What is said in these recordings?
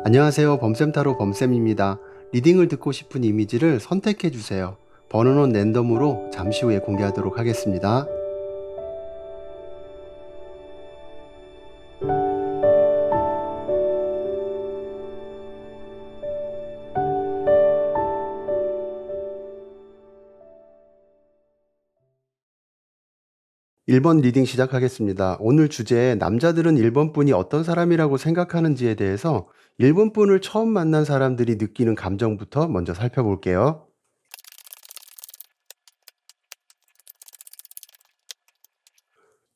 안녕하세요. 범쌤타로 범쌤입니다. 리딩을 듣고 싶은 이미지를 선택해 주세요. 번호는 랜덤으로 잠시 후에 공개하도록 하겠습니다. 일 번 리딩 시작하겠습니다. 오늘 주제 남자들은 1번 분이 어떤 사람이라고 생각하는지에 대해서 1번 분을 처음 만난 사람들이 느끼는 감정부터 먼저 살펴볼게요.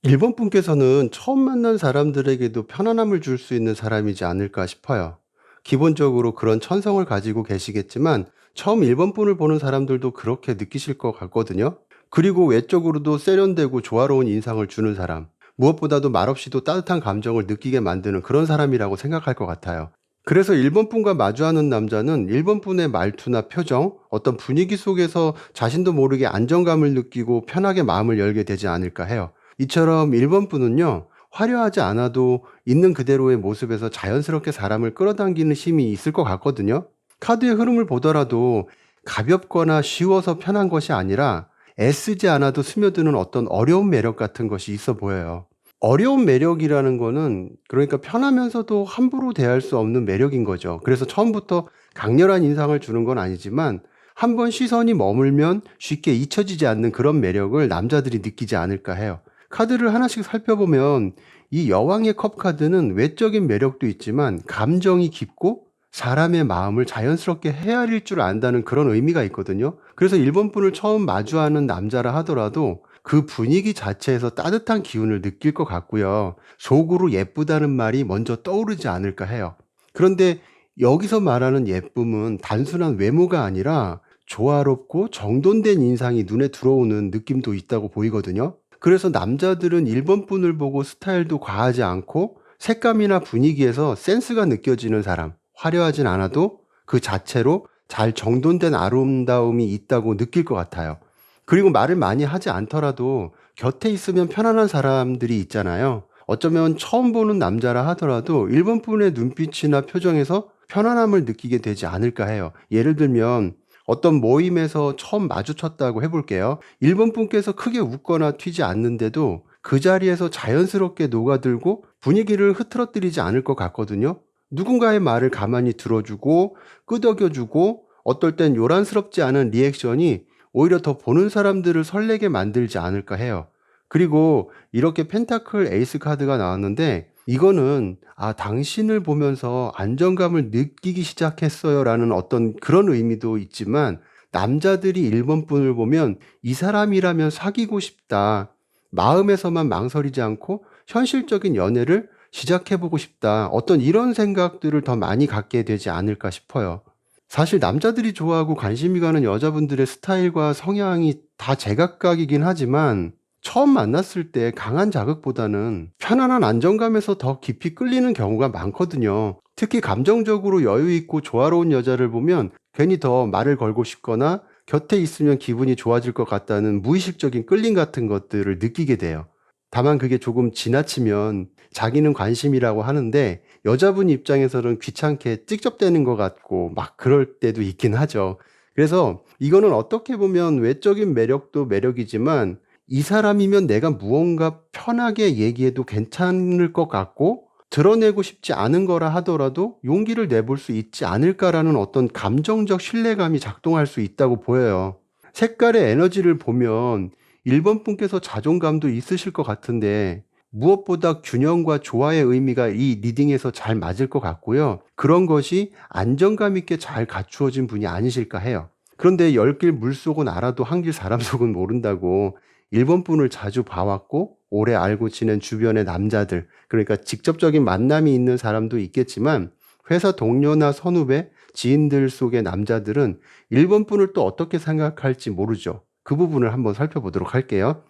1번 분께서는 처음 만난 사람들에게도 편안함을 줄 수 있는 사람이지 않을까 싶어요. 기본적으로 그런 천성을 가지고 계시겠지만 처음 1번 분을 보는 사람들도 그렇게 느끼실 것 같거든요. 그리고 외적으로도 세련되고 조화로운 인상을 주는 사람, 무엇보다도 말없이도 따뜻한 감정을 느끼게 만드는 그런 사람이라고 생각할 것 같아요. 그래서 1번 분과 마주하는 남자는 1번 분의 말투나 표정, 어떤 분위기 속에서 자신도 모르게 안정감을 느끼고 편하게 마음을 열게 되지 않을까 해요. 이처럼 1번 분은요, 화려하지 않아도 있는 그대로의 모습에서 자연스럽게 사람을 끌어당기는 힘이 있을 것 같거든요. 카드의 흐름을 보더라도 가볍거나 쉬워서 편한 것이 아니라 애쓰지 않아도 스며드는 어떤 어려운 매력 같은 것이 있어 보여요. 어려운 매력이라는 거는 그러니까 편하면서도 함부로 대할 수 없는 매력인 거죠. 그래서 처음부터 강렬한 인상을 주는 건 아니지만 한번 시선이 머물면 쉽게 잊혀지지 않는 그런 매력을 남자들이 느끼지 않을까 해요. 카드를 하나씩 살펴보면 이 여왕의 컵 카드는 외적인 매력도 있지만 감정이 깊고 사람의 마음을 자연스럽게 헤아릴 줄 안다는 그런 의미가 있거든요. 그래서 일본 분을 처음 마주하는 남자라 하더라도 그 분위기 자체에서 따뜻한 기운을 느낄 것 같고요. 속으로 예쁘다는 말이 먼저 떠오르지 않을까 해요. 그런데 여기서 말하는 예쁨은 단순한 외모가 아니라 조화롭고 정돈된 인상이 눈에 들어오는 느낌도 있다고 보이거든요. 그래서 남자들은 1번 분을 보고 스타일도 과하지 않고 색감이나 분위기에서 센스가 느껴지는 사람, 화려하진 않아도 그 자체로 잘 정돈된 아름다움이 있다고 느낄 것 같아요. 그리고 말을 많이 하지 않더라도 곁에 있으면 편안한 사람들이 있잖아요. 어쩌면 처음 보는 남자라 하더라도 1번 분의 눈빛이나 표정에서 편안함을 느끼게 되지 않을까 해요. 예를 들면 어떤 모임에서 처음 마주쳤다고 해볼게요. 1번 분께서 크게 웃거나 튀지 않는데도 그 자리에서 자연스럽게 녹아들고 분위기를 흐트러뜨리지 않을 것 같거든요. 누군가의 말을 가만히 들어주고 끄덕여주고 어떨 땐 요란스럽지 않은 리액션이 오히려 더 보는 사람들을 설레게 만들지 않을까 해요. 그리고 이렇게 펜타클 에이스 카드가 나왔는데 이거는 당신을 보면서 안정감을 느끼기 시작했어요 라는 어떤 그런 의미도 있지만 남자들이 1번 분을 보면 이 사람이라면 사귀고 싶다. 마음에서만 망설이지 않고 현실적인 연애를 시작해보고 싶다. 어떤 이런 생각들을 더 많이 갖게 되지 않을까 싶어요. 사실 남자들이 좋아하고 관심이 가는 여자분들의 스타일과 성향이 다 제각각이긴 하지만 처음 만났을 때 강한 자극보다는 편안한 안정감에서 더 깊이 끌리는 경우가 많거든요. 특히 감정적으로 여유 있고 조화로운 여자를 보면 괜히 더 말을 걸고 싶거나 곁에 있으면 기분이 좋아질 것 같다는 무의식적인 끌림 같은 것들을 느끼게 돼요. 다만 그게 조금 지나치면 자기는 관심이라고 하는데 여자분 입장에서는 귀찮게 찝쩍대는 것 같고 막 그럴 때도 있긴 하죠. 그래서 이거는 어떻게 보면 외적인 매력도 매력이지만 이 사람이면 내가 무언가 편하게 얘기해도 괜찮을 것 같고 드러내고 싶지 않은 거라 하더라도 용기를 내볼 수 있지 않을까라는 어떤 감정적 신뢰감이 작동할 수 있다고 보여요. 색깔의 에너지를 보면 1번 분께서 자존감도 있으실 것 같은데 무엇보다 균형과 조화의 의미가 이 리딩에서 잘 맞을 것 같고요. 그런 것이 안정감 있게 잘 갖추어진 분이 아니실까 해요. 그런데 열 길 물속은 알아도 한 길 사람 속은 모른다고 1번 분을 자주 봐왔고 오래 알고 지낸 주변의 남자들, 그러니까 직접적인 만남이 있는 사람도 있겠지만 회사 동료나 선후배, 지인들 속의 남자들은 1번 분을 또 어떻게 생각할지 모르죠. 그 부분을 한번 살펴보도록 할게요.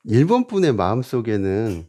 1번 분의 마음속에는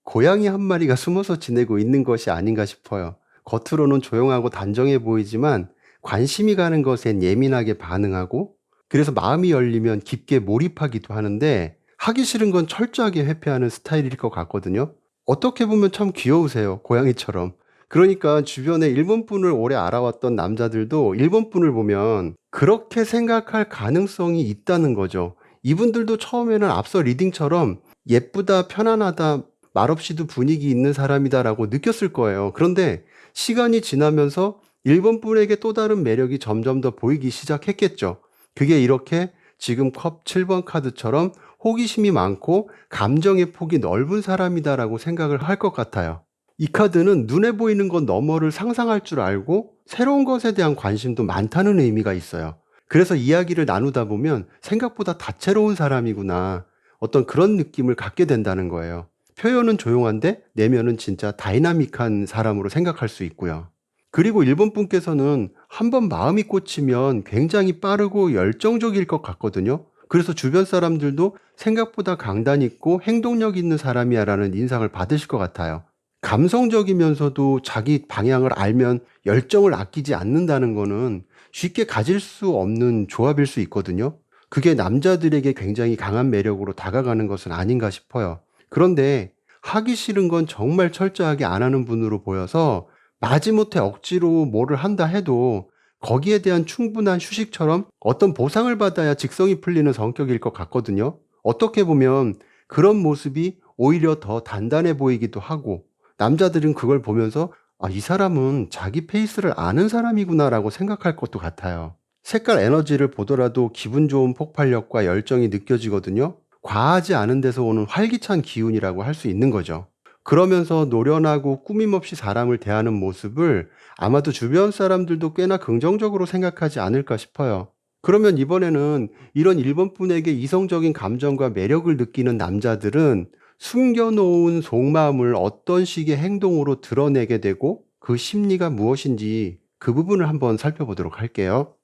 고양이 한 마리가 숨어서 지내고 있는 것이 아닌가 싶어요. 겉으로는 조용하고 단정해 보이지만 관심이 가는 것엔 예민하게 반응하고 그래서 마음이 열리면 깊게 몰입하기도 하는데 하기 싫은 건 철저하게 회피하는 스타일일 것 같거든요. 어떻게 보면 참 귀여우세요. 고양이처럼. 그러니까 주변에 일본 분을 오래 알아왔던 남자들도 일본 분을 보면 그렇게 생각할 가능성이 있다는 거죠. 이분들도 처음에는 앞서 리딩처럼 예쁘다, 편안하다, 말없이도 분위기 있는 사람이다라고 느꼈을 거예요. 그런데 시간이 지나면서 일본 분에게 또 다른 매력이 점점 더 보이기 시작했겠죠. 그게 이렇게 지금 컵 7번 카드처럼 호기심이 많고 감정의 폭이 넓은 사람이다라고 생각을 할 것 같아요. 이 카드는 눈에 보이는 것 너머를 상상할 줄 알고 새로운 것에 대한 관심도 많다는 의미가 있어요. 그래서 이야기를 나누다 보면 생각보다 다채로운 사람이구나. 어떤 그런 느낌을 갖게 된다는 거예요. 표현은 조용한데 내면은 진짜 다이나믹한 사람으로 생각할 수 있고요. 그리고 일본 분께서는 한번 마음이 꽂히면 굉장히 빠르고 열정적일 것 같거든요. 그래서 주변 사람들도 생각보다 강단 있고 행동력 있는 사람이야라는 인상을 받으실 것 같아요. 감성적이면서도 자기 방향을 알면 열정을 아끼지 않는다는 거는 쉽게 가질 수 없는 조합일 수 있거든요. 그게 남자들에게 굉장히 강한 매력으로 다가가는 것은 아닌가 싶어요. 그런데 하기 싫은 건 정말 철저하게 안 하는 분으로 보여서 마지못해 억지로 뭐를 한다 해도 거기에 대한 충분한 휴식처럼 어떤 보상을 받아야 직성이 풀리는 성격일 것 같거든요. 어떻게 보면 그런 모습이 오히려 더 단단해 보이기도 하고 남자들은 그걸 보면서 아, 이 사람은 자기 페이스를 아는 사람이구나라고 생각할 것도 같아요. 색깔 에너지를 보더라도 기분 좋은 폭발력과 열정이 느껴지거든요. 과하지 않은 데서 오는 활기찬 기운이라고 할 수 있는 거죠. 그러면서 노련하고 꾸밈없이 사람을 대하는 모습을 아마도 주변 사람들도 꽤나 긍정적으로 생각하지 않을까 싶어요. 그러면 이번에는 이런 일본 분에게 이성적인 감정과 매력을 느끼는 남자들은 숨겨놓은 속마음을 어떤 식의 행동으로 드러내게 되고 그 심리가 무엇인지 그 부분을 한번 살펴보도록 할게요.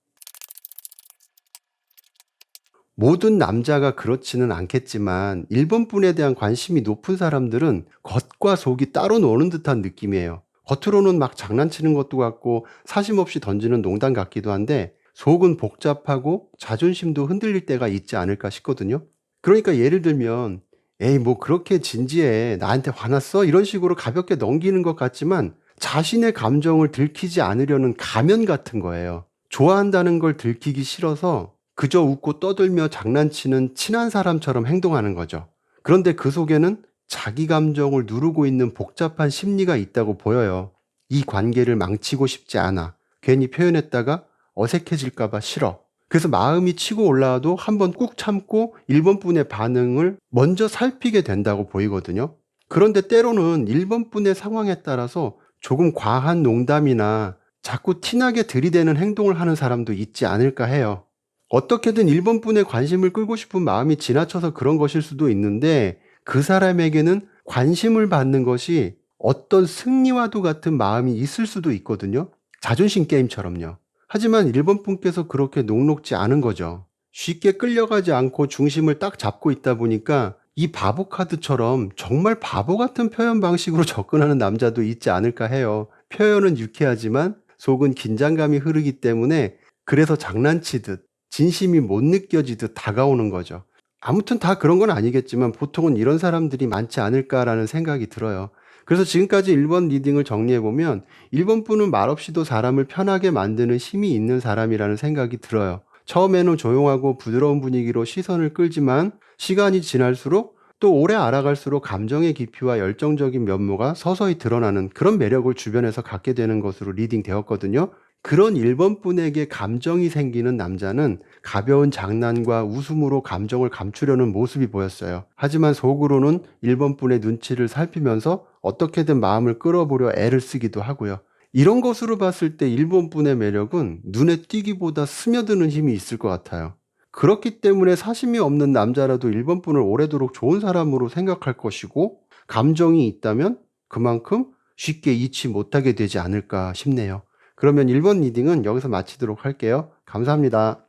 모든 남자가 그렇지는 않겠지만 일본 분에 대한 관심이 높은 사람들은 겉과 속이 따로 노는 듯한 느낌이에요. 겉으로는 막 장난치는 것도 같고 사심 없이 던지는 농담 같기도 한데 속은 복잡하고 자존심도 흔들릴 때가 있지 않을까 싶거든요. 그러니까 예를 들면 에이 뭐 그렇게 진지해 나한테 화났어? 이런 식으로 가볍게 넘기는 것 같지만 자신의 감정을 들키지 않으려는 가면 같은 거예요. 좋아한다는 걸 들키기 싫어서 그저 웃고 떠들며 장난치는 친한 사람처럼 행동하는 거죠. 그런데 그 속에는 자기 감정을 누르고 있는 복잡한 심리가 있다고 보여요. 이 관계를 망치고 싶지 않아. 괜히 표현했다가 어색해질까봐 싫어. 그래서 마음이 치고 올라와도 한번 꾹 참고 일본 분의 반응을 먼저 살피게 된다고 보이거든요. 그런데 때로는 일본 분의 상황에 따라서 조금 과한 농담이나 자꾸 티나게 들이대는 행동을 하는 사람도 있지 않을까 해요. 어떻게든 일본 분의 관심을 끌고 싶은 마음이 지나쳐서 그런 것일 수도 있는데 그 사람에게는 관심을 받는 것이 어떤 승리와도 같은 마음이 있을 수도 있거든요. 자존심 게임처럼요. 하지만 일본 분께서 그렇게 녹록지 않은 거죠. 쉽게 끌려가지 않고 중심을 딱 잡고 있다 보니까 이 바보 카드처럼 정말 바보 같은 표현 방식으로 접근하는 남자도 있지 않을까 해요. 표현은 유쾌하지만 속은 긴장감이 흐르기 때문에 그래서 장난치듯 진심이 못 느껴지듯 다가오는 거죠. 아무튼 다 그런 건 아니겠지만 보통은 이런 사람들이 많지 않을까라는 생각이 들어요. 그래서 지금까지 1번 리딩을 정리해보면 1번 분은 말없이도 사람을 편하게 만드는 힘이 있는 사람이라는 생각이 들어요. 처음에는 조용하고 부드러운 분위기로 시선을 끌지만 시간이 지날수록 또 오래 알아갈수록 감정의 깊이와 열정적인 면모가 서서히 드러나는 그런 매력을 주변에서 갖게 되는 것으로 리딩 되었거든요. 그런 1번 분에게 감정이 생기는 남자는 가벼운 장난과 웃음으로 감정을 감추려는 모습이 보였어요. 하지만 속으로는 1번 분의 눈치를 살피면서 어떻게든 마음을 끌어보려 애를 쓰기도 하고요. 이런 것으로 봤을 때 1번 분의 매력은 눈에 띄기보다 스며드는 힘이 있을 것 같아요. 그렇기 때문에 사심이 없는 남자라도 1번 분을 오래도록 좋은 사람으로 생각할 것이고 감정이 있다면 그만큼 쉽게 잊지 못하게 되지 않을까 싶네요. 그러면 1번 리딩은 여기서 마치도록 할게요. 감사합니다.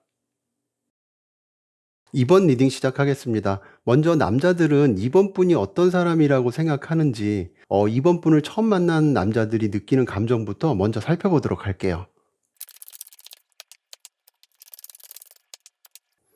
2번 리딩 시작하겠습니다. 먼저 남자들은 2번 분이 어떤 사람이라고 생각하는지 2번 분을 처음 만난 남자들이 느끼는 감정부터 먼저 살펴보도록 할게요.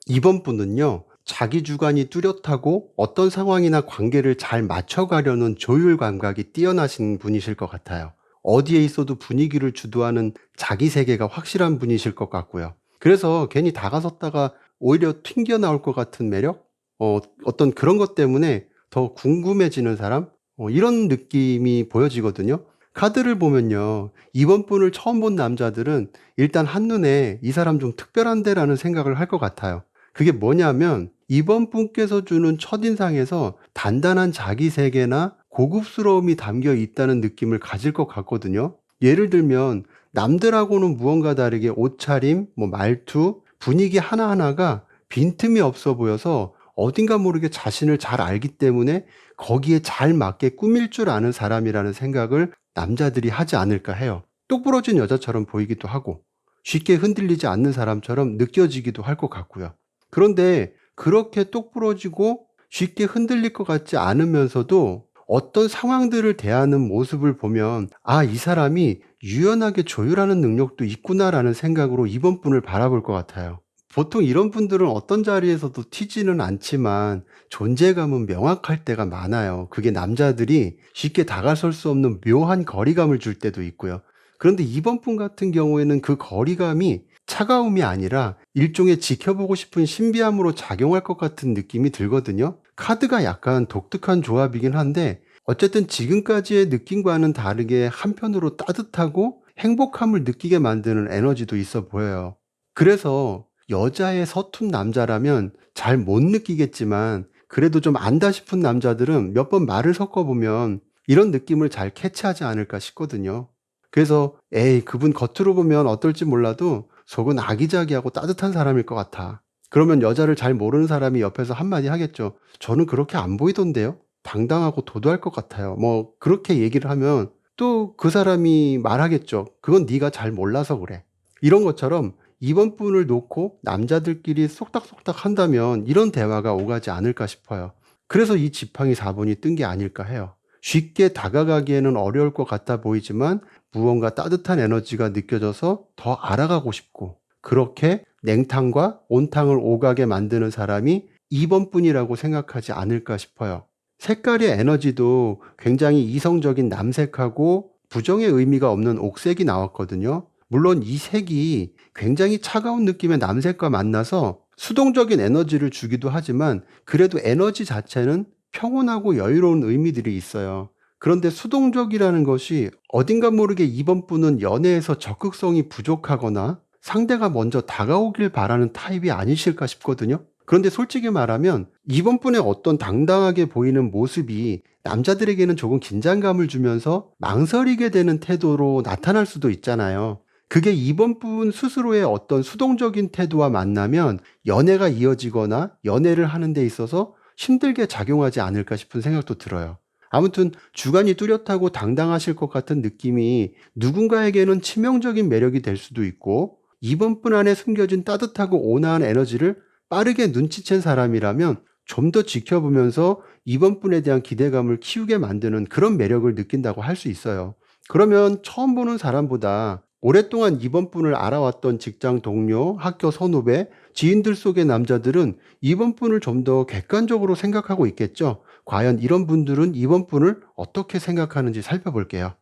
2번 분은요. 자기 주관이 뚜렷하고 어떤 상황이나 관계를 잘 맞춰가려는 조율 감각이 뛰어나신 분이실 것 같아요. 어디에 있어도 분위기를 주도하는 자기 세계가 확실한 분이실 것 같고요. 그래서 괜히 다가섰다가 오히려 튕겨 나올 것 같은 매력? 어떤 그런 것 때문에 더 궁금해지는 사람? 이런 느낌이 보여지거든요. 카드를 보면요. 이번 분을 처음 본 남자들은 일단 한눈에 이 사람 좀 특별한데라는 생각을 할 것 같아요. 그게 뭐냐면 이번 분께서 주는 첫인상에서 단단한 자기 세계나 고급스러움이 담겨 있다는 느낌을 가질 것 같거든요. 예를 들면 남들하고는 무언가 다르게 옷차림, 말투, 분위기 하나하나가 빈틈이 없어 보여서 어딘가 모르게 자신을 잘 알기 때문에 거기에 잘 맞게 꾸밀 줄 아는 사람이라는 생각을 남자들이 하지 않을까 해요. 똑부러진 여자처럼 보이기도 하고 쉽게 흔들리지 않는 사람처럼 느껴지기도 할 것 같고요. 그런데 그렇게 똑부러지고 쉽게 흔들릴 것 같지 않으면서도 어떤 상황들을 대하는 모습을 보면 이 사람이 유연하게 조율하는 능력도 있구나라는 생각으로 이번 분을 바라볼 것 같아요. 보통 이런 분들은 어떤 자리에서도 튀지는 않지만 존재감은 명확할 때가 많아요. 그게 남자들이 쉽게 다가설 수 없는 묘한 거리감을 줄 때도 있고요. 그런데 이번 분 같은 경우에는 그 거리감이 차가움이 아니라 일종의 지켜보고 싶은 신비함으로 작용할 것 같은 느낌이 들거든요. 카드가 약간 독특한 조합이긴 한데 어쨌든 지금까지의 느낌과는 다르게 한편으로 따뜻하고 행복함을 느끼게 만드는 에너지도 있어 보여요. 그래서 여자의 서툰 남자라면 잘 못 느끼겠지만 그래도 좀 안다 싶은 남자들은 몇 번 말을 섞어보면 이런 느낌을 잘 캐치하지 않을까 싶거든요. 그래서 에이 그분 겉으로 보면 어떨지 몰라도 속은 아기자기하고 따뜻한 사람일 것 같아. 그러면 여자를 잘 모르는 사람이 옆에서 한마디 하겠죠. 저는 그렇게 안 보이던데요. 당당하고 도도할 것 같아요. 그렇게 얘기를 하면 또 그 사람이 말하겠죠. 그건 네가 잘 몰라서 그래. 이런 것처럼 이번 분을 놓고 남자들끼리 쏙닥쏙닥 한다면 이런 대화가 오가지 않을까 싶어요. 그래서 이 지팡이 4번이 뜬 게 아닐까 해요. 쉽게 다가가기에는 어려울 것 같아 보이지만 무언가 따뜻한 에너지가 느껴져서 더 알아가고 싶고 그렇게 냉탕과 온탕을 오가게 만드는 사람이 2번 분이라고 생각하지 않을까 싶어요. 색깔의 에너지도 굉장히 이성적인 남색하고 부정의 의미가 없는 옥색이 나왔거든요. 물론 이 색이 굉장히 차가운 느낌의 남색과 만나서 수동적인 에너지를 주기도 하지만 그래도 에너지 자체는 평온하고 여유로운 의미들이 있어요. 그런데 수동적이라는 것이 어딘가 모르게 이번 분은 연애에서 적극성이 부족하거나 상대가 먼저 다가오길 바라는 타입이 아니실까 싶거든요. 그런데 솔직히 말하면 이번 분의 어떤 당당하게 보이는 모습이 남자들에게는 조금 긴장감을 주면서 망설이게 되는 태도로 나타날 수도 있잖아요. 그게 이번 분 스스로의 어떤 수동적인 태도와 만나면 연애가 이어지거나 연애를 하는 데 있어서 힘들게 작용하지 않을까 싶은 생각도 들어요. 아무튼 주관이 뚜렷하고 당당하실 것 같은 느낌이 누군가에게는 치명적인 매력이 될 수도 있고 이번 분 안에 숨겨진 따뜻하고 온화한 에너지를 빠르게 눈치챈 사람이라면 좀 더 지켜보면서 이번 분에 대한 기대감을 키우게 만드는 그런 매력을 느낀다고 할 수 있어요. 그러면 처음 보는 사람보다 오랫동안 이번 분을 알아왔던 직장 동료, 학교 선후배, 지인들 속의 남자들은 이번 분을 좀 더 객관적으로 생각하고 있겠죠. 과연 이런 분들은 이번 분을 어떻게 생각하는지 살펴볼게요.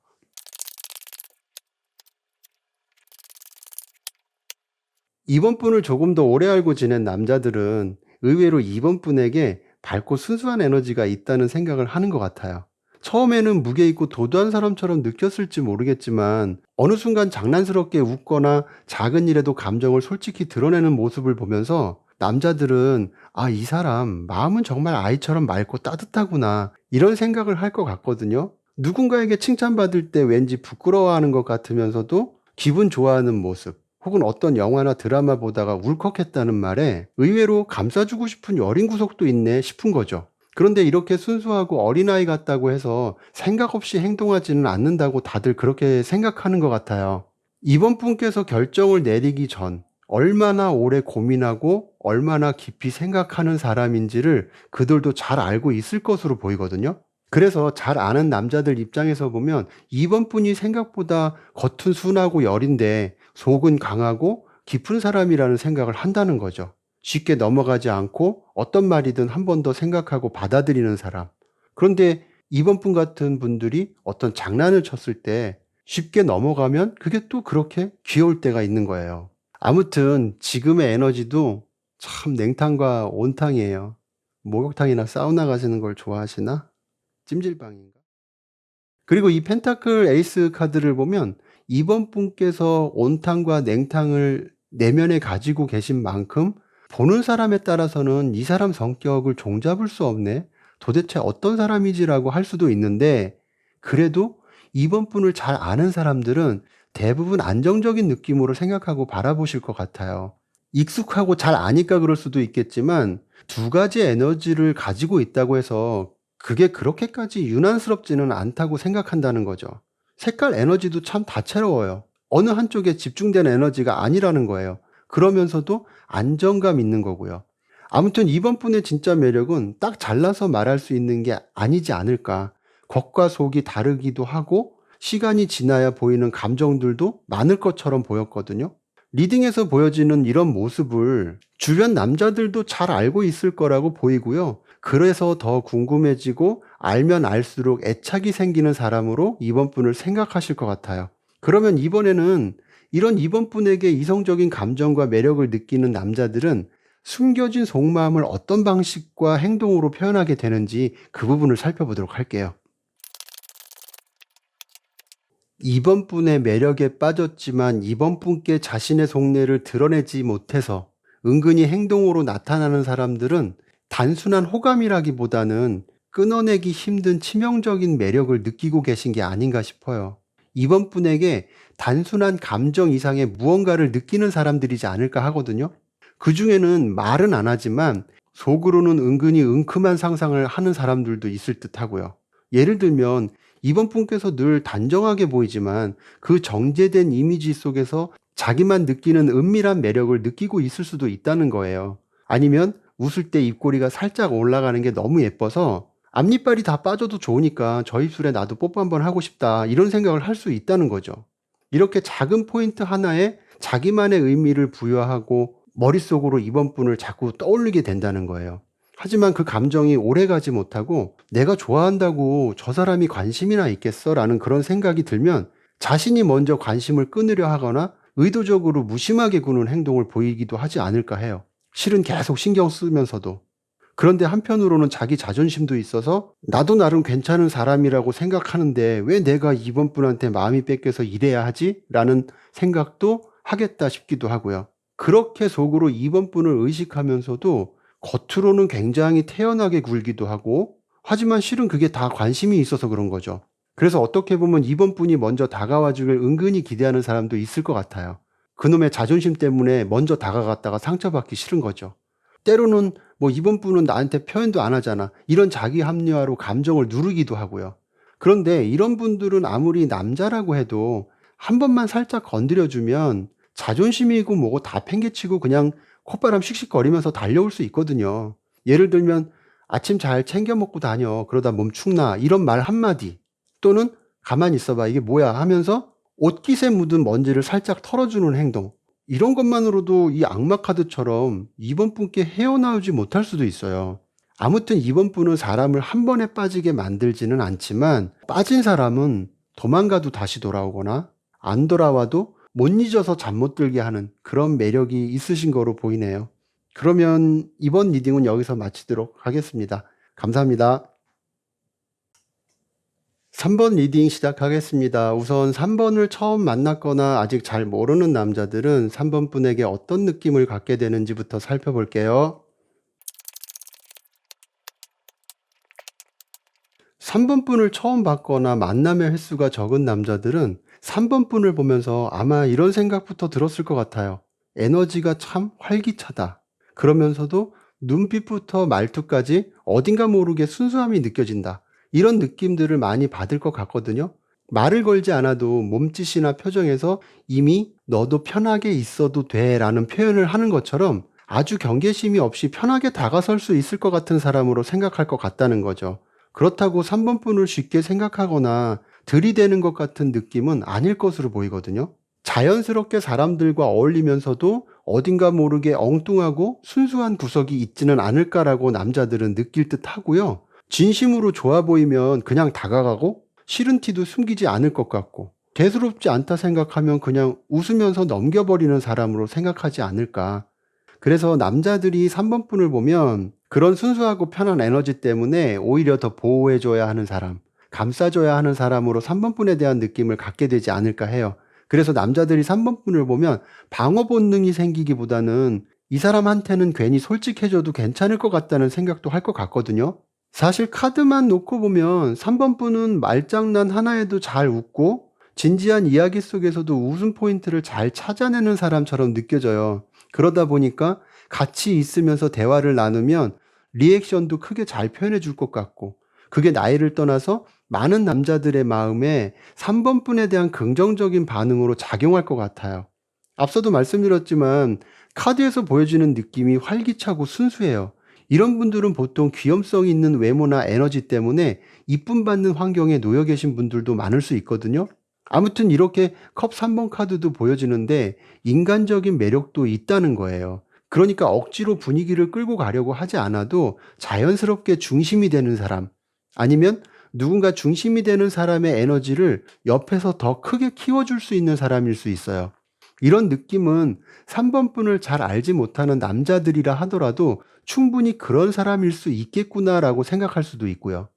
이번 분을 조금 더 오래 알고 지낸 남자들은 의외로 이번 분에게 밝고 순수한 에너지가 있다는 생각을 하는 것 같아요. 처음에는 무게 있고 도도한 사람처럼 느꼈을지 모르겠지만 어느 순간 장난스럽게 웃거나 작은 일에도 감정을 솔직히 드러내는 모습을 보면서 남자들은 이 사람 마음은 정말 아이처럼 맑고 따뜻하구나 이런 생각을 할 것 같거든요. 누군가에게 칭찬받을 때 왠지 부끄러워하는 것 같으면서도 기분 좋아하는 모습 혹은 어떤 영화나 드라마 보다가 울컥했다는 말에 의외로 감싸주고 싶은 여린 구석도 있네 싶은 거죠. 그런데 이렇게 순수하고 어린아이 같다고 해서 생각 없이 행동하지는 않는다고 다들 그렇게 생각하는 것 같아요. 이번 분께서 결정을 내리기 전 얼마나 오래 고민하고 얼마나 깊이 생각하는 사람인지를 그들도 잘 알고 있을 것으로 보이거든요. 그래서 잘 아는 남자들 입장에서 보면 이번 분이 생각보다 겉은 순하고 여린데 속은 강하고 깊은 사람이라는 생각을 한다는 거죠. 쉽게 넘어가지 않고 어떤 말이든 한 번 더 생각하고 받아들이는 사람. 그런데 2번 분 같은 분들이 어떤 장난을 쳤을 때 쉽게 넘어가면 그게 또 그렇게 귀여울 때가 있는 거예요. 아무튼 지금의 에너지도 참 냉탕과 온탕이에요. 목욕탕이나 사우나 가시는 걸 좋아하시나? 찜질방인가? 그리고 이 펜타클 에이스 카드를 보면 2번 분께서 온탕과 냉탕을 내면에 가지고 계신 만큼 보는 사람에 따라서는 '이 사람 성격을 종잡을 수 없네. 도대체 어떤 사람이지?'라고 할 수도 있는데, 그래도 2번 분을 잘 아는 사람들은 대부분 안정적인 느낌으로 생각하고 바라보실 것 같아요. 익숙하고 잘 아니까 그럴 수도 있겠지만, 두 가지 에너지를 가지고 있다고 해서 그게 그렇게까지 유난스럽지는 않다고 생각한다는 거죠. 색깔 에너지도 참 다채로워요. 어느 한쪽에 집중된 에너지가 아니라는 거예요. 그러면서도 안정감 있는 거고요. 아무튼 이번 분의 진짜 매력은 딱 잘라서 말할 수 있는 게 아니지 않을까. 겉과 속이 다르기도 하고 시간이 지나야 보이는 감정들도 많을 것처럼 보였거든요. 리딩에서 보여지는 이런 모습을 주변 남자들도 잘 알고 있을 거라고 보이고요. 그래서 더 궁금해지고 알면 알수록 애착이 생기는 사람으로 이번 분을 생각하실 것 같아요. 그러면 이번에는 이런 이번 분에게 이성적인 감정과 매력을 느끼는 남자들은 숨겨진 속마음을 어떤 방식과 행동으로 표현하게 되는지 그 부분을 살펴보도록 할게요. 이번 분의 매력에 빠졌지만 이번 분께 자신의 속내를 드러내지 못해서 은근히 행동으로 나타나는 사람들은 단순한 호감이라기보다는 끊어내기 힘든 치명적인 매력을 느끼고 계신 게 아닌가 싶어요. 이번 분에게 단순한 감정 이상의 무언가를 느끼는 사람들이지 않을까 하거든요. 그 중에는 말은 안 하지만 속으로는 은근히 은큼한 상상을 하는 사람들도 있을 듯 하고요. 예를 들면 이번 분께서 늘 단정하게 보이지만 그 정제된 이미지 속에서 자기만 느끼는 은밀한 매력을 느끼고 있을 수도 있다는 거예요. 아니면 웃을 때 입꼬리가 살짝 올라가는 게 너무 예뻐서 앞니빨이 다 빠져도 좋으니까 저 입술에 나도 뽀뽀 한번 하고 싶다, 이런 생각을 할 수 있다는 거죠. 이렇게 작은 포인트 하나에 자기만의 의미를 부여하고 머릿속으로 이번 분을 자꾸 떠올리게 된다는 거예요. 하지만 그 감정이 오래가지 못하고 내가 좋아한다고 저 사람이 관심이나 있겠어? 라는 그런 생각이 들면 자신이 먼저 관심을 끊으려 하거나 의도적으로 무심하게 구는 행동을 보이기도 하지 않을까 해요. 실은 계속 신경 쓰면서도. 그런데 한편으로는 자기 자존심도 있어서 나도 나름 괜찮은 사람이라고 생각하는데 왜 내가 이번 분한테 마음이 뺏겨서 이래야 하지? 라는 생각도 하겠다 싶기도 하고요. 그렇게 속으로 이번 분을 의식하면서도 겉으로는 굉장히 태연하게 굴기도 하고, 하지만 실은 그게 다 관심이 있어서 그런 거죠. 그래서 어떻게 보면 이번 분이 먼저 다가와 주길 은근히 기대하는 사람도 있을 것 같아요. 그놈의 자존심 때문에 먼저 다가갔다가 상처받기 싫은 거죠. 때로는 뭐 이번 분은 나한테 표현도 안 하잖아, 이런 자기 합리화로 감정을 누르기도 하고요. 그런데 이런 분들은 아무리 남자라고 해도 한 번만 살짝 건드려주면 자존심이고 뭐고 다 팽개치고 그냥 콧바람 씩씩거리면서 달려올 수 있거든요. 예를 들면 아침 잘 챙겨 먹고 다녀, 그러다 몸 축나, 이런 말 한마디, 또는 가만히 있어봐 이게 뭐야 하면서 옷깃에 묻은 먼지를 살짝 털어주는 행동, 이런 것만으로도 이 악마 카드처럼 이번 분께 헤어나오지 못할 수도 있어요. 아무튼 이번 분은 사람을 한 번에 빠지게 만들지는 않지만 빠진 사람은 도망가도 다시 돌아오거나 안 돌아와도 못 잊어서 잠 못 들게 하는 그런 매력이 있으신 거로 보이네요. 그러면 이번 리딩은 여기서 마치도록 하겠습니다. 감사합니다. 3번 리딩 시작하겠습니다. 우선 3번을 처음 만났거나 아직 잘 모르는 남자들은 3번 분에게 어떤 느낌을 갖게 되는지부터 살펴볼게요. 3번 분을 처음 봤거나 만남의 횟수가 적은 남자들은 3번 분을 보면서 아마 이런 생각부터 들었을 것 같아요. 에너지가 참 활기차다. 그러면서도 눈빛부터 말투까지 어딘가 모르게 순수함이 느껴진다. 이런 느낌들을 많이 받을 것 같거든요. 말을 걸지 않아도 몸짓이나 표정에서 이미 너도 편하게 있어도 돼 라는 표현을 하는 것처럼 아주 경계심이 없이 편하게 다가설 수 있을 것 같은 사람으로 생각할 것 같다는 거죠. 그렇다고 3번 분을 쉽게 생각하거나 들이대는 것 같은 느낌은 아닐 것으로 보이거든요. 자연스럽게 사람들과 어울리면서도 어딘가 모르게 엉뚱하고 순수한 구석이 있지는 않을까라고 남자들은 느낄 듯 하고요. 진심으로 좋아 보이면 그냥 다가가고 싫은 티도 숨기지 않을 것 같고 대수롭지 않다 생각하면 그냥 웃으면서 넘겨버리는 사람으로 생각하지 않을까. 그래서 남자들이 3번 분을 보면 그런 순수하고 편한 에너지 때문에 오히려 더 보호해줘야 하는 사람, 감싸줘야 하는 사람으로 3번 분에 대한 느낌을 갖게 되지 않을까 해요. 그래서 남자들이 3번 분을 보면 방어 본능이 생기기보다는 이 사람한테는 괜히 솔직해져도 괜찮을 것 같다는 생각도 할 것 같거든요. 사실 카드만 놓고 보면 3번 분은 말장난 하나에도 잘 웃고 진지한 이야기 속에서도 웃음 포인트를 잘 찾아내는 사람처럼 느껴져요. 그러다 보니까 같이 있으면서 대화를 나누면 리액션도 크게 잘 표현해 줄 것 같고, 그게 나이를 떠나서 많은 남자들의 마음에 3번 분에 대한 긍정적인 반응으로 작용할 것 같아요. 앞서도 말씀드렸지만 카드에서 보여지는 느낌이 활기차고 순수해요. 이런 분들은 보통 귀염성 있는 외모나 에너지 때문에 이쁨 받는 환경에 놓여 계신 분들도 많을 수 있거든요. 아무튼 이렇게 컵 3번 카드도 보여지는데 인간적인 매력도 있다는 거예요. 그러니까 억지로 분위기를 끌고 가려고 하지 않아도 자연스럽게 중심이 되는 사람, 아니면 누군가 중심이 되는 사람의 에너지를 옆에서 더 크게 키워줄 수 있는 사람일 수 있어요. 이런 느낌은 3번 분을 잘 알지 못하는 남자들이라 하더라도 충분히 그런 사람일 수 있겠구나라고 생각할 수도 있고요.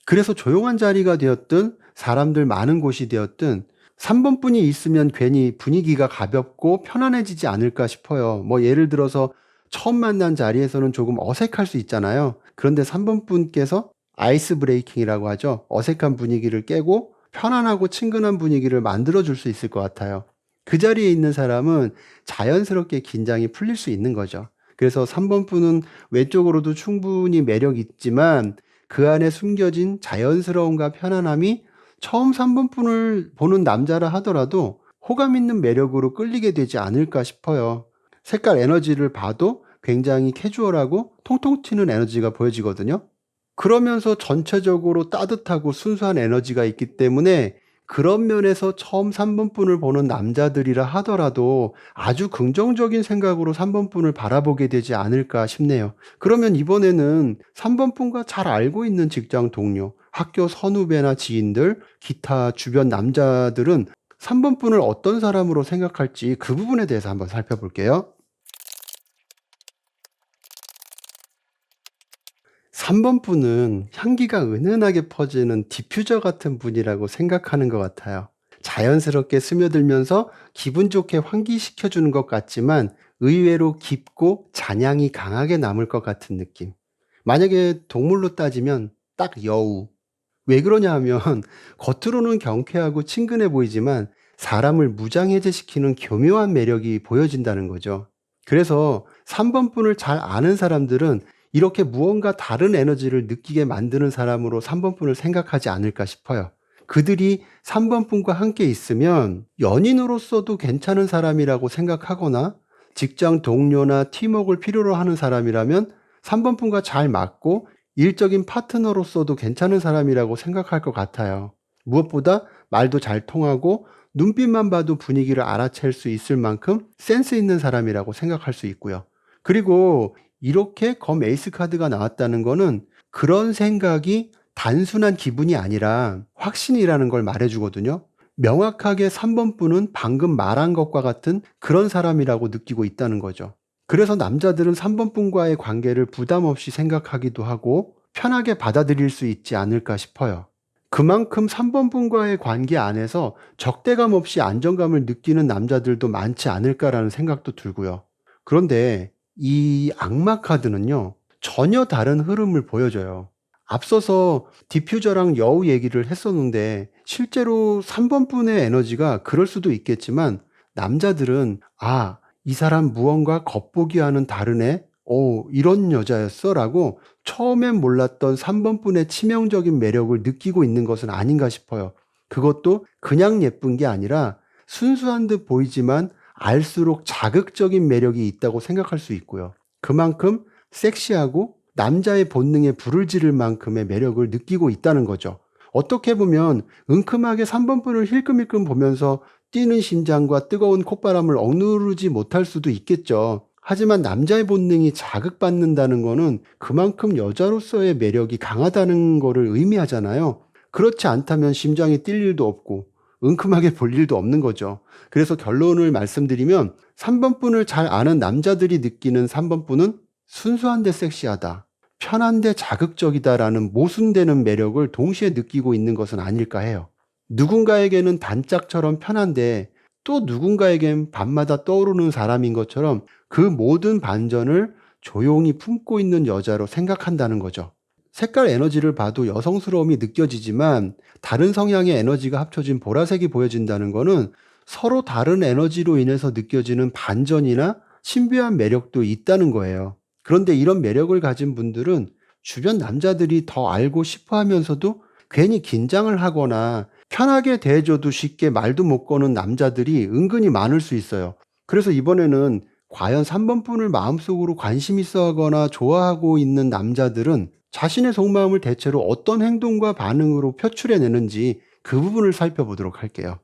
그래서 조용한 자리가 되었든 사람들 많은 곳이 되었든 3번 분이 있으면 괜히 분위기가 가볍고 편안해지지 않을까 싶어요. 뭐 예를 들어서 처음 만난 자리에서는 조금 어색할 수 있잖아요. 그런데 3번 분께서 아이스 브레이킹이라고 하죠. 어색한 분위기를 깨고 편안하고 친근한 분위기를 만들어 줄 수 있을 것 같아요. 그 자리에 있는 사람은 자연스럽게 긴장이 풀릴 수 있는 거죠. 그래서 3번 분은 외적으로도 충분히 매력 있지만 그 안에 숨겨진 자연스러움과 편안함이 처음 3번 분을 보는 남자라 하더라도 호감 있는 매력으로 끌리게 되지 않을까 싶어요. 색깔 에너지를 봐도 굉장히 캐주얼하고 통통 튀는 에너지가 보여지거든요. 그러면서 전체적으로 따뜻하고 순수한 에너지가 있기 때문에 그런 면에서 처음 3번 분을 보는 남자들이라 하더라도 아주 긍정적인 생각으로 3번 분을 바라보게 되지 않을까 싶네요. 그러면 이번에는 3번 분과 잘 알고 있는 직장 동료, 학교 선후배나 지인들, 기타 주변 남자들은 3번 분을 어떤 사람으로 생각할지 그 부분에 대해서 한번 살펴볼게요. 3번 분은 향기가 은은하게 퍼지는 디퓨저 같은 분이라고 생각하는 것 같아요. 자연스럽게 스며들면서 기분 좋게 환기시켜주는 것 같지만 의외로 깊고 잔향이 강하게 남을 것 같은 느낌. 만약에 동물로 따지면 딱 여우. 왜 그러냐 하면 겉으로는 경쾌하고 친근해 보이지만 사람을 무장해제시키는 교묘한 매력이 보여진다는 거죠. 그래서 3번 분을 잘 아는 사람들은 이렇게 무언가 다른 에너지를 느끼게 만드는 사람으로 3번 분을 생각하지 않을까 싶어요. 그들이 3번 분과 함께 있으면 연인으로서도 괜찮은 사람이라고 생각하거나 직장 동료나 팀워크를 필요로 하는 사람이라면 3번 분과 잘 맞고 일적인 파트너로서도 괜찮은 사람이라고 생각할 것 같아요. 무엇보다 말도 잘 통하고 눈빛만 봐도 분위기를 알아챌 수 있을 만큼 센스 있는 사람이라고 생각할 수 있고요. 그리고 이렇게 검 에이스 카드가 나왔다는 거는 그런 생각이 단순한 기분이 아니라 확신이라는 걸 말해주거든요. 명확하게 3번 분은 방금 말한 것과 같은 그런 사람이라고 느끼고 있다는 거죠. 그래서 남자들은 3번 분과의 관계를 부담 없이 생각하기도 하고 편하게 받아들일 수 있지 않을까 싶어요. 그만큼 3번 분과의 관계 안에서 적대감 없이 안정감을 느끼는 남자들도 많지 않을까라는 생각도 들고요. 그런데 이 악마 카드는요, 전혀 다른 흐름을 보여줘요. 앞서서 디퓨저랑 여우 얘기를 했었는데 실제로 3번 분의 에너지가 그럴 수도 있겠지만 남자들은 이 사람 무언가 겉보기와는 다른 애? 이런 여자였어? 라고 처음엔 몰랐던 3번 분의 치명적인 매력을 느끼고 있는 것은 아닌가 싶어요. 그것도 그냥 예쁜 게 아니라 순수한 듯 보이지만 알수록 자극적인 매력이 있다고 생각할 수 있고요. 그만큼 섹시하고 남자의 본능에 불을 지를 만큼의 매력을 느끼고 있다는 거죠. 어떻게 보면 은큼하게 3번 분을 힐끔힐끔 보면서 뛰는 심장과 뜨거운 콧바람을 억누르지 못할 수도 있겠죠. 하지만 남자의 본능이 자극받는다는 거는 그만큼 여자로서의 매력이 강하다는 거를 의미하잖아요. 그렇지 않다면 심장이 뛸 일도 없고 은큼하게 볼 일도 없는 거죠. 그래서 결론을 말씀드리면 3번분을 잘 아는 남자들이 느끼는 3번분은 순수한데 섹시하다, 편한데 자극적이다라는 모순되는 매력을 동시에 느끼고 있는 것은 아닐까 해요. 누군가에게는 단짝처럼 편한데 또 누군가에겐 밤마다 떠오르는 사람인 것처럼 그 모든 반전을 조용히 품고 있는 여자로 생각한다는 거죠. 색깔 에너지를 봐도 여성스러움이 느껴지지만 다른 성향의 에너지가 합쳐진 보라색이 보여진다는 거는 서로 다른 에너지로 인해서 느껴지는 반전이나 신비한 매력도 있다는 거예요. 그런데 이런 매력을 가진 분들은 주변 남자들이 더 알고 싶어 하면서도 괜히 긴장을 하거나 편하게 대해줘도 쉽게 말도 못 거는 남자들이 은근히 많을 수 있어요. 그래서 이번에는 과연 3번분을 마음속으로 관심 있어 하거나 좋아하고 있는 남자들은 자신의 속마음을 대체로 어떤 행동과 반응으로 표출해내는지 그 부분을 살펴보도록 할게요.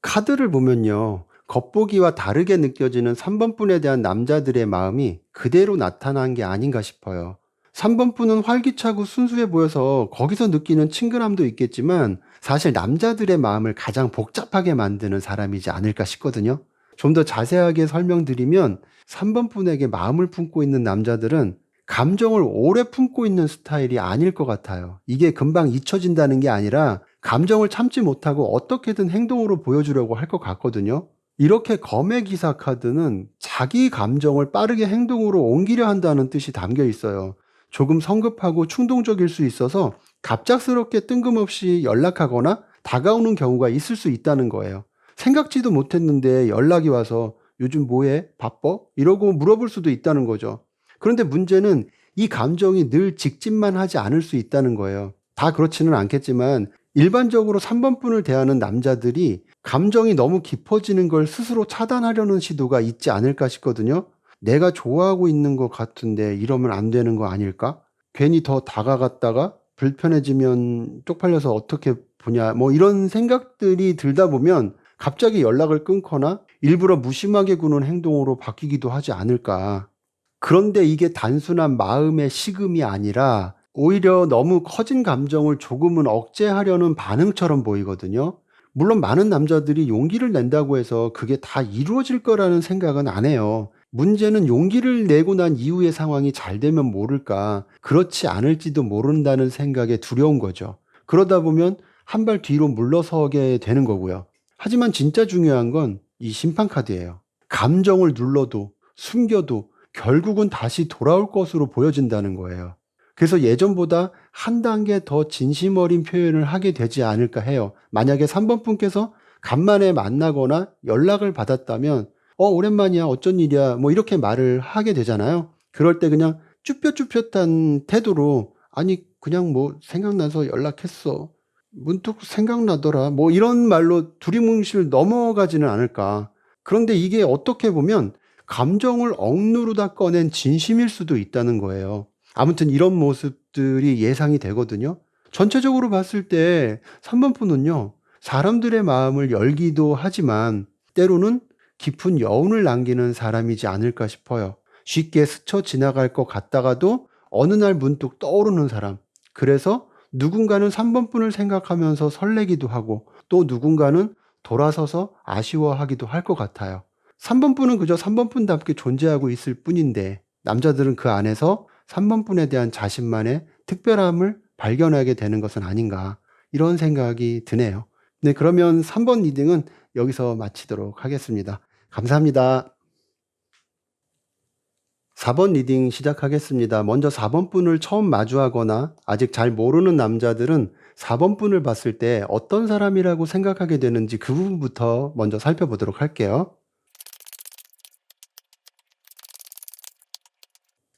카드를 보면요, 겉보기와 다르게 느껴지는 3번분에 대한 남자들의 마음이 그대로 나타난 게 아닌가 싶어요. 3번분은 활기차고 순수해 보여서 거기서 느끼는 친근함도 있겠지만 사실 남자들의 마음을 가장 복잡하게 만드는 사람이지 않을까 싶거든요. 좀 더 자세하게 설명드리면 3번분에게 마음을 품고 있는 남자들은 감정을 오래 품고 있는 스타일이 아닐 것 같아요. 이게 금방 잊혀진다는 게 아니라 감정을 참지 못하고 어떻게든 행동으로 보여주려고 할 것 같거든요. 이렇게 검의 기사 카드는 자기 감정을 빠르게 행동으로 옮기려 한다는 뜻이 담겨 있어요. 조금 성급하고 충동적일 수 있어서 갑작스럽게 뜬금없이 연락하거나 다가오는 경우가 있을 수 있다는 거예요. 생각지도 못했는데 연락이 와서 요즘 뭐해? 바빠? 이러고 물어볼 수도 있다는 거죠. 그런데 문제는 이 감정이 늘 직진만 하지 않을 수 있다는 거예요. 다 그렇지는 않겠지만 일반적으로 3번분을 대하는 남자들이 감정이 너무 깊어지는 걸 스스로 차단하려는 시도가 있지 않을까 싶거든요. 내가 좋아하고 있는 것 같은데 이러면 안 되는 거 아닐까? 괜히 더 다가갔다가 불편해지면 쪽팔려서 어떻게 보냐, 뭐 이런 생각들이 들다 보면 갑자기 연락을 끊거나 일부러 무심하게 구는 행동으로 바뀌기도 하지 않을까. 그런데 이게 단순한 마음의 식음이 아니라 오히려 너무 커진 감정을 조금은 억제하려는 반응처럼 보이거든요. 물론 많은 남자들이 용기를 낸다고 해서 그게 다 이루어질 거라는 생각은 안 해요. 문제는 용기를 내고 난 이후의 상황이 잘 되면 모를까, 그렇지 않을지도 모른다는 생각에 두려운 거죠. 그러다 보면 한 발 뒤로 물러서게 되는 거고요. 하지만 진짜 중요한 건 이 심판카드예요. 감정을 눌러도 숨겨도 결국은 다시 돌아올 것으로 보여진다는 거예요. 그래서 예전보다 한 단계 더 진심 어린 표현을 하게 되지 않을까 해요. 만약에 3번분께서 간만에 만나거나 연락을 받았다면 오랜만이야, 어쩐 일이야, 뭐 이렇게 말을 하게 되잖아요. 그럴 때 그냥 쭈뼛쭈뼛한 태도로 아니 그냥 뭐 생각나서 연락했어, 문득 생각나더라, 뭐 이런 말로 두리뭉실 넘어가지는 않을까. 그런데 이게 어떻게 보면 감정을 억누르다 꺼낸 진심일 수도 있다는 거예요. 아무튼 이런 모습들이 예상이 되거든요. 전체적으로 봤을 때 3번분은요, 사람들의 마음을 열기도 하지만 때로는 깊은 여운을 남기는 사람이지 않을까 싶어요. 쉽게 스쳐 지나갈 것 같다가도 어느 날 문득 떠오르는 사람. 그래서 누군가는 3번분을 생각하면서 설레기도 하고 또 누군가는 돌아서서 아쉬워하기도 할 것 같아요. 3번분은 그저 3번분답게 존재하고 있을 뿐인데 남자들은 그 안에서 3번분에 대한 자신만의 특별함을 발견하게 되는 것은 아닌가, 이런 생각이 드네요. 네, 그러면 3번 리딩은 여기서 마치도록 하겠습니다. 감사합니다. 4번 리딩 시작하겠습니다. 먼저 4번분을 처음 마주하거나 아직 잘 모르는 남자들은 4번분을 봤을 때 어떤 사람이라고 생각하게 되는지 그 부분부터 먼저 살펴보도록 할게요.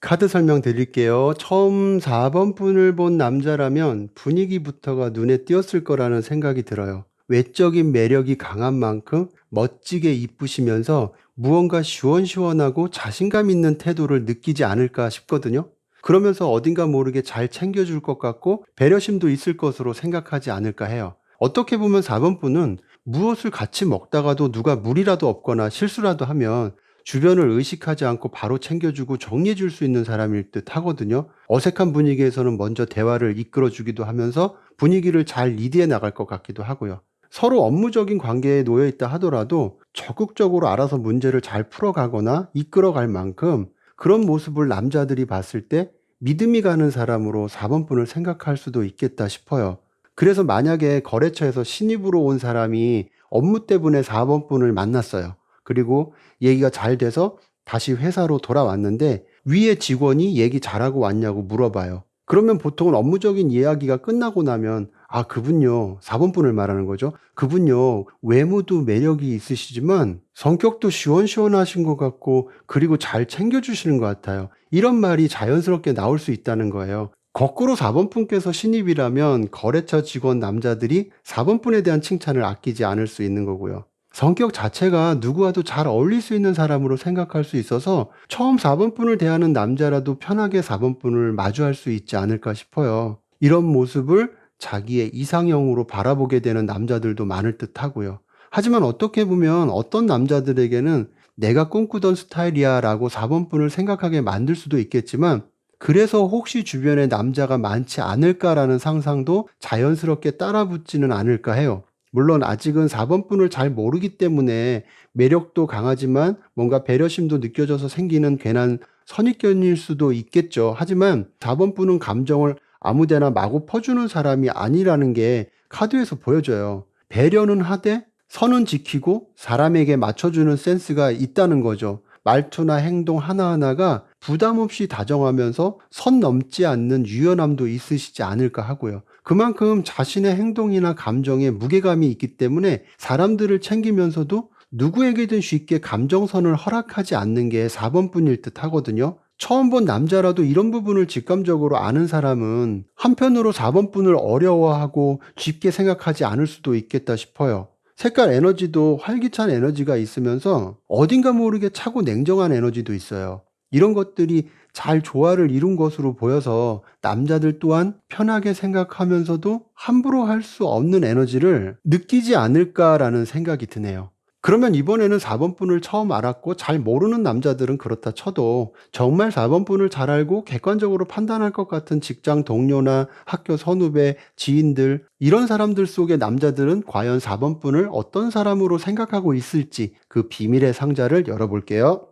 카드 설명 드릴게요. 처음 4번분을 본 남자라면 분위기부터가 눈에 띄었을 거라는 생각이 들어요. 외적인 매력이 강한 만큼 멋지게 이쁘시면서 무언가 시원시원하고 자신감 있는 태도를 느끼지 않을까 싶거든요. 그러면서 어딘가 모르게 잘 챙겨줄 것 같고 배려심도 있을 것으로 생각하지 않을까 해요. 어떻게 보면 4번 분은 무엇을 같이 먹다가도 누가 물이라도 없거나 실수라도 하면 주변을 의식하지 않고 바로 챙겨주고 정리해 줄 수 있는 사람일 듯 하거든요. 어색한 분위기에서는 먼저 대화를 이끌어 주기도 하면서 분위기를 잘 리드해 나갈 것 같기도 하고요. 서로 업무적인 관계에 놓여 있다 하더라도 적극적으로 알아서 문제를 잘 풀어가거나 이끌어갈 만큼 그런 모습을 남자들이 봤을 때 믿음이 가는 사람으로 4번 분을 생각할 수도 있겠다 싶어요. 그래서 만약에 거래처에서 신입으로 온 사람이 업무 때문에 4번 분을 만났어요. 그리고 얘기가 잘 돼서 다시 회사로 돌아왔는데 위에 직원이 얘기 잘하고 왔냐고 물어봐요. 그러면 보통은 업무적인 이야기가 끝나고 나면 아, 그분요. 4번 분을 말하는 거죠. 그분요. 외모도 매력이 있으시지만 성격도 시원시원하신 것 같고 그리고 잘 챙겨주시는 것 같아요. 이런 말이 자연스럽게 나올 수 있다는 거예요. 거꾸로 4번 분께서 신입이라면 거래처 직원 남자들이 4번 분에 대한 칭찬을 아끼지 않을 수 있는 거고요. 성격 자체가 누구와도 잘 어울릴 수 있는 사람으로 생각할 수 있어서 처음 4번 분을 대하는 남자라도 편하게 4번 분을 마주할 수 있지 않을까 싶어요. 이런 모습을 자기의 이상형으로 바라보게 되는 남자들도 많을 듯 하고요. 하지만 어떻게 보면 어떤 남자들에게는 내가 꿈꾸던 스타일이야 라고 4번 분을 생각하게 만들 수도 있겠지만 그래서 혹시 주변에 남자가 많지 않을까라는 상상도 자연스럽게 따라붙지는 않을까 해요. 물론 아직은 4번 분을 잘 모르기 때문에 매력도 강하지만 뭔가 배려심도 느껴져서 생기는 괜한 선입견일 수도 있겠죠. 하지만 4번 분은 감정을 아무데나 마구 퍼주는 사람이 아니라는 게 카드에서 보여져요. 배려는 하되 선은 지키고 사람에게 맞춰주는 센스가 있다는 거죠. 말투나 행동 하나하나가 부담 없이 다정하면서 선 넘지 않는 유연함도 있으시지 않을까 하고요. 그만큼 자신의 행동이나 감정에 무게감이 있기 때문에 사람들을 챙기면서도 누구에게든 쉽게 감정선을 허락하지 않는 게 4번 분일 듯 하거든요. 처음 본 남자라도 이런 부분을 직감적으로 아는 사람은 한편으로 4번 분을 어려워하고 쉽게 생각하지 않을 수도 있겠다 싶어요. 색깔 에너지도 활기찬 에너지가 있으면서 어딘가 모르게 차고 냉정한 에너지도 있어요. 이런 것들이 잘 조화를 이룬 것으로 보여서 남자들 또한 편하게 생각하면서도 함부로 할 수 없는 에너지를 느끼지 않을까라는 생각이 드네요. 그러면 이번에는 4번 분을 처음 알았고 잘 모르는 남자들은 그렇다 쳐도 정말 4번 분을 잘 알고 객관적으로 판단할 것 같은 직장 동료나 학교 선후배, 지인들 이런 사람들 속의 남자들은 과연 4번 분을 어떤 사람으로 생각하고 있을지 그 비밀의 상자를 열어볼게요.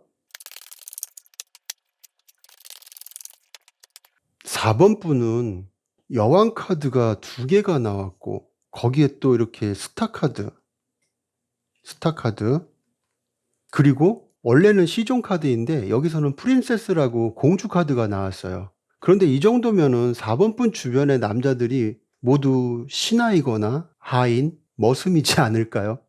4번 분은 여왕 카드가 2개가 나왔고 거기에 또 이렇게 스타 카드 그리고 원래는 시종 카드인데 여기서는 프린세스라고 공주 카드가 나왔어요. 그런데 이 정도면은 4번 분 주변의 남자들이 모두 신하이거나 하인, 머슴이지 않을까요?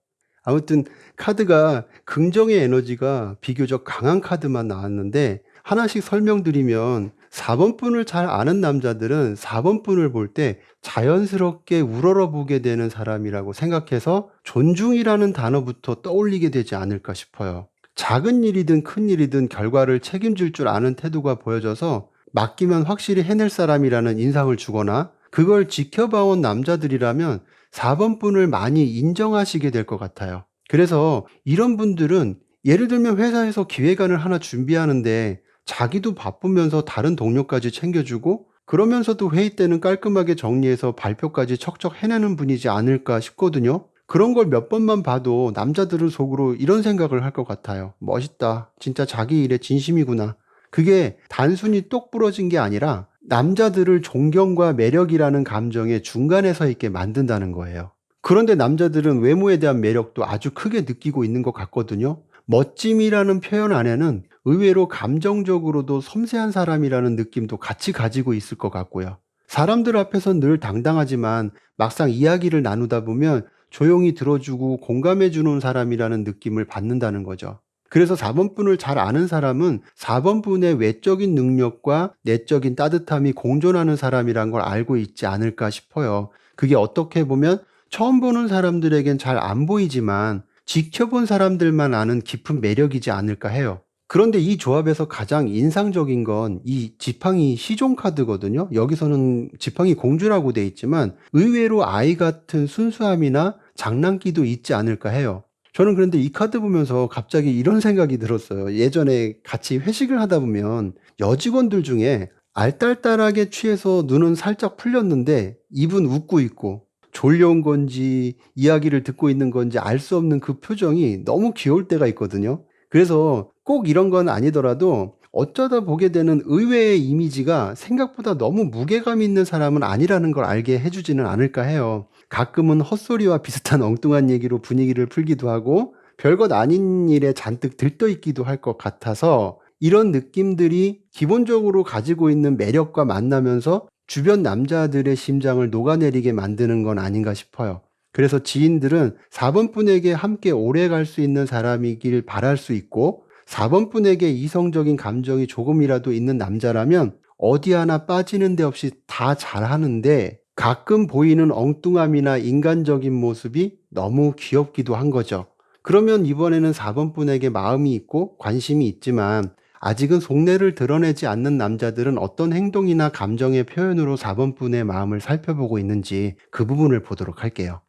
아무튼 카드가 긍정의 에너지가 비교적 강한 카드만 나왔는데 하나씩 설명드리면 4번 분을 잘 아는 남자들은 4번 분을 볼 때 자연스럽게 우러러 보게 되는 사람이라고 생각해서 존중이라는 단어부터 떠올리게 되지 않을까 싶어요. 작은 일이든 큰 일이든 결과를 책임질 줄 아는 태도가 보여져서 맡기면 확실히 해낼 사람이라는 인상을 주거나 그걸 지켜봐온 남자들이라면 4번 분을 많이 인정하시게 될 것 같아요. 그래서 이런 분들은 예를 들면 회사에서 기획안을 하나 준비하는데 자기도 바쁘면서 다른 동료까지 챙겨주고 그러면서도 회의 때는 깔끔하게 정리해서 발표까지 척척 해내는 분이지 않을까 싶거든요. 그런 걸 몇 번만 봐도 남자들은 속으로 이런 생각을 할 것 같아요. 멋있다. 진짜 자기 일에 진심이구나. 그게 단순히 똑 부러진 게 아니라 남자들을 존경과 매력이라는 감정의 중간에 서 있게 만든다는 거예요. 그런데 남자들은 외모에 대한 매력도 아주 크게 느끼고 있는 것 같거든요. 멋짐이라는 표현 안에는 의외로 감정적으로도 섬세한 사람이라는 느낌도 같이 가지고 있을 것 같고요. 사람들 앞에선 늘 당당하지만 막상 이야기를 나누다 보면 조용히 들어주고 공감해주는 사람이라는 느낌을 받는다는 거죠. 그래서 4번 분을 잘 아는 사람은 4번 분의 외적인 능력과 내적인 따뜻함이 공존하는 사람이란 걸 알고 있지 않을까 싶어요. 그게 어떻게 보면 처음 보는 사람들에겐 잘 안 보이지만 지켜본 사람들만 아는 깊은 매력이지 않을까 해요. 그런데 이 조합에서 가장 인상적인 건 이 지팡이 시종 카드거든요. 여기서는 지팡이 공주라고 돼 있지만 의외로 아이 같은 순수함이나 장난기도 있지 않을까 해요. 저는 그런데 이 카드 보면서 갑자기 이런 생각이 들었어요. 예전에 같이 회식을 하다 보면 여직원들 중에 알딸딸하게 취해서 눈은 살짝 풀렸는데 입은 웃고 있고 졸려온 건지 이야기를 듣고 있는 건지 알 수 없는 그 표정이 너무 귀여울 때가 있거든요. 그래서 꼭 이런 건 아니더라도 어쩌다 보게 되는 의외의 이미지가 생각보다 너무 무게감 있는 사람은 아니라는 걸 알게 해주지는 않을까 해요. 가끔은 헛소리와 비슷한 엉뚱한 얘기로 분위기를 풀기도 하고 별것 아닌 일에 잔뜩 들떠있기도 할 것 같아서 이런 느낌들이 기본적으로 가지고 있는 매력과 만나면서 주변 남자들의 심장을 녹아내리게 만드는 건 아닌가 싶어요. 그래서 지인들은 4번 분에게 함께 오래 갈 수 있는 사람이길 바랄 수 있고 4번 분에게 이성적인 감정이 조금이라도 있는 남자라면 어디 하나 빠지는 데 없이 다 잘하는데 가끔 보이는 엉뚱함이나 인간적인 모습이 너무 귀엽기도 한 거죠. 그러면 이번에는 4번 분에게 마음이 있고 관심이 있지만 아직은 속내를 드러내지 않는 남자들은 어떤 행동이나 감정의 표현으로 4번 분의 마음을 살펴보고 있는지 그 부분을 보도록 할게요.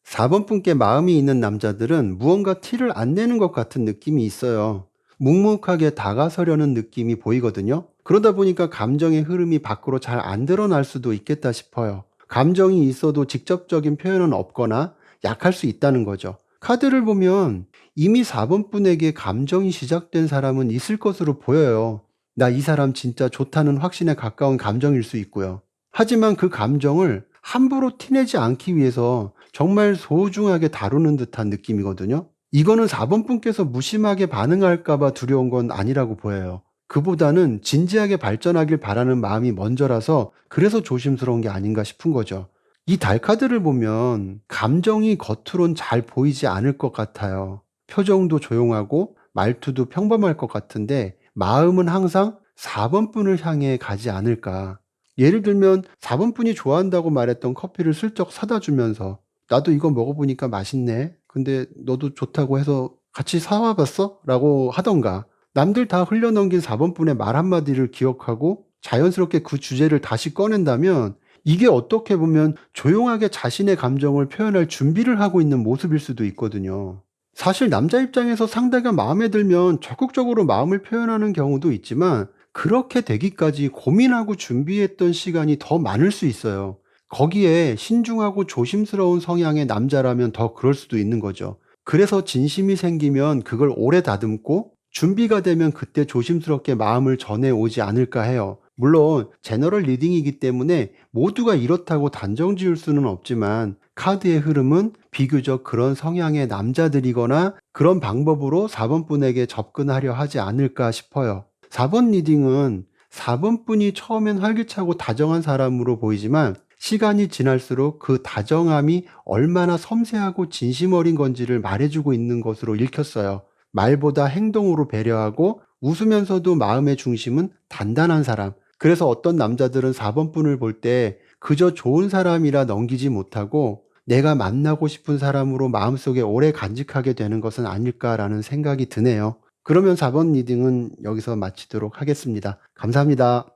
4번 분께 마음이 있는 남자들은 무언가 티를 안 내는 것 같은 느낌이 있어요. 묵묵하게 다가서려는 느낌이 보이거든요. 그러다 보니까 감정의 흐름이 밖으로 잘 안 드러날 수도 있겠다 싶어요. 감정이 있어도 직접적인 표현은 없거나 약할 수 있다는 거죠. 카드를 보면 이미 4번 분에게 감정이 시작된 사람은 있을 것으로 보여요. 나 이 사람 진짜 좋다는 확신에 가까운 감정일 수 있고요. 하지만 그 감정을 함부로 티내지 않기 위해서 정말 소중하게 다루는 듯한 느낌이거든요. 이거는 4번 분께서 무심하게 반응할까봐 두려운 건 아니라고 보여요. 그보다는 진지하게 발전하길 바라는 마음이 먼저라서 그래서 조심스러운 게 아닌가 싶은 거죠. 이 달 카드를 보면 감정이 겉으론 잘 보이지 않을 것 같아요. 표정도 조용하고 말투도 평범할 것 같은데 마음은 항상 4번 분을 향해 가지 않을까. 예를 들면 4번 분이 좋아한다고 말했던 커피를 슬쩍 사다 주면서 나도 이거 먹어보니까 맛있네. 근데 너도 좋다고 해서 같이 사와 봤어? 라고 하던가 남들 다 흘려넘긴 4번 분의 말 한마디를 기억하고 자연스럽게 그 주제를 다시 꺼낸다면 이게 어떻게 보면 조용하게 자신의 감정을 표현할 준비를 하고 있는 모습일 수도 있거든요. 사실 남자 입장에서 상대가 마음에 들면 적극적으로 마음을 표현하는 경우도 있지만 그렇게 되기까지 고민하고 준비했던 시간이 더 많을 수 있어요. 거기에 신중하고 조심스러운 성향의 남자라면 더 그럴 수도 있는 거죠. 그래서 진심이 생기면 그걸 오래 다듬고 준비가 되면 그때 조심스럽게 마음을 전해 오지 않을까 해요. 물론 제너럴 리딩이기 때문에 모두가 이렇다고 단정 지을 수는 없지만 카드의 흐름은 비교적 그런 성향의 남자들이거나 그런 방법으로 4번 분에게 접근하려 하지 않을까 싶어요. 4번 리딩은 4번 분이 처음엔 활기차고 다정한 사람으로 보이지만 시간이 지날수록 그 다정함이 얼마나 섬세하고 진심 어린 건지를 말해주고 있는 것으로 읽혔어요. 말보다 행동으로 배려하고 웃으면서도 마음의 중심은 단단한 사람. 그래서 어떤 남자들은 4번 분을 볼 때 그저 좋은 사람이라 넘기지 못하고 내가 만나고 싶은 사람으로 마음속에 오래 간직하게 되는 것은 아닐까라는 생각이 드네요. 그러면 4번 리딩은 여기서 마치도록 하겠습니다. 감사합니다.